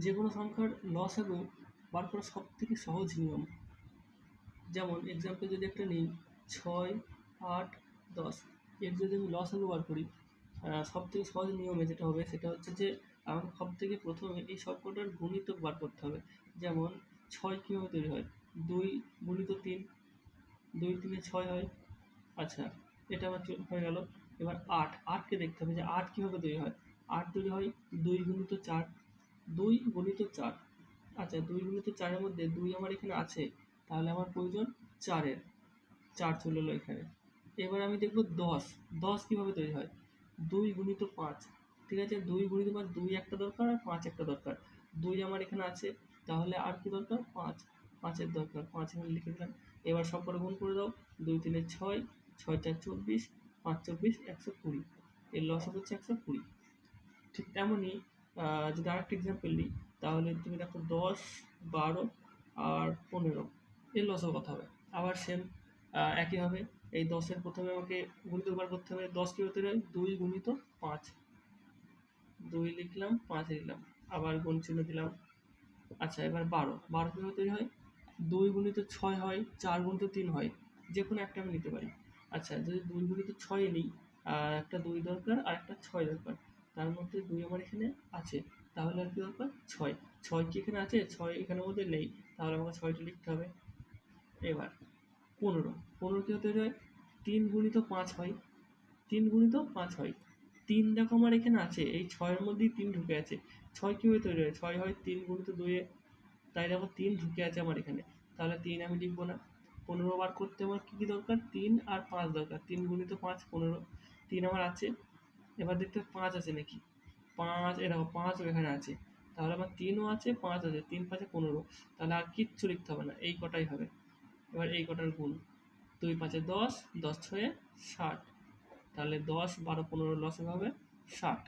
যে কোনো সংখ্যার লসাগু বার করা সব থেকে সহজ নিয়ম। যেমন এক্সাম্পল যদি একটা নিই 6, 8, 10, এর যদি আমি লসাগু বার করি, সব থেকে সহজ নিয়মে যেটা হবে সেটা হচ্ছে যে আমাকে সব থেকে প্রথমে এই সবকটার গুণিতক বার করতে হবে। যেমন 6 কীভাবে তৈরি হয়, 2 গুণিত 3, 2 3 6 হয়। আচ্ছা, এটা আমার হয়ে গেল। এবার 8কে দেখতে হবে যে 8 কীভাবে তৈরি হয়। 8 তৈরি হয় 2 গুণিত 4, 2 গুণিত 4। আচ্ছা, 2 গুণিত 4-এর মধ্যে 2 আমার এখানে আছে, তাহলে আমার প্রয়োজন 4-এর, 4 চলে এলো এখানে। এবার আমি দেখব 10 কীভাবে তৈরি হয়। 2 গুণিত 5, ঠিক আছে, 2 গুণিত 5, 2 একটা দরকার আর 5 একটা দরকার। 2 আমার এখানে আছে, তাহলে আর কি দরকার, 5-এর দরকার, 5 এখানে লিখে দিলাম। এবার সব কটা গুণ করে দাও, 2 3 6, 6 4 24, 5 24 120, এর লসাগু হচ্ছে 120। ঠিক তেমনই যদি আরেকটা এক্সাম্পল নিই, তাহলে তুমি দেখো 10, 12 আর 15 এর লসাগু কত হবে। আবার সেম একইভাবে এই 10-এর প্রথমে আমাকে গুণিতক বার করতে হবে। 10 কীভাবে তৈরি হয়, 2 গুণিত 5, 2 লিখলাম, 5 লিখলাম, আবার গুণ চিহ্ন দিলাম। আচ্ছা, এবার 12 কীভাবে তৈরি হয়, 2 গুণিত 6 হয়, 4 গুণিত 3 হয়, যে কোনো একটা আমি নিতে পারি। আচ্ছা, যদি 2 গুণিত 6 নিই, একটা 2 দরকার আর একটা 6 দরকার, তার মধ্যে 2 আমার এখানে আছে, তাহলে আর কি দরকার, 6 কি এখানে আছে, 6 এখানের মধ্যে নেই, তাহলে আমাকে 6টা লিখতে হবে। এবার 15 কীভাবে তৈরি হয়, 3 গুণিত 5 হয়, 3 গুণিত 5 হয়, 3 দেখো আমার এখানে আছে, এই 6-এর মধ্যেই 3 ঢুকে আছে। 6 কীভাবে তৈরি হয়, 6 হয় 3 গুণিত 2-এ, তাই দেখো 3 ঢুকে আছে আমার এখানে, তাহলে 3 আমি লিখব না। 15 বার করতে আমার কী কী দরকার, 3 আর 5 দরকার। 3 গুণিত 5 15, 3 আমার আছে। এবার দেখতে হবে 5 আছে নাকি, 5, এ দেখো 5 এখানে আছে, তাহলে আমার 3ও আছে 5 আছে, 3 5 15, তাহলে আর কিচ্ছু লিখতে হবে না, এই কটাই হবে। এবার এই কটার গুণ, 2 5 10, 10 6 60, তাহলে 10 12 15 লসাগু হবে 60।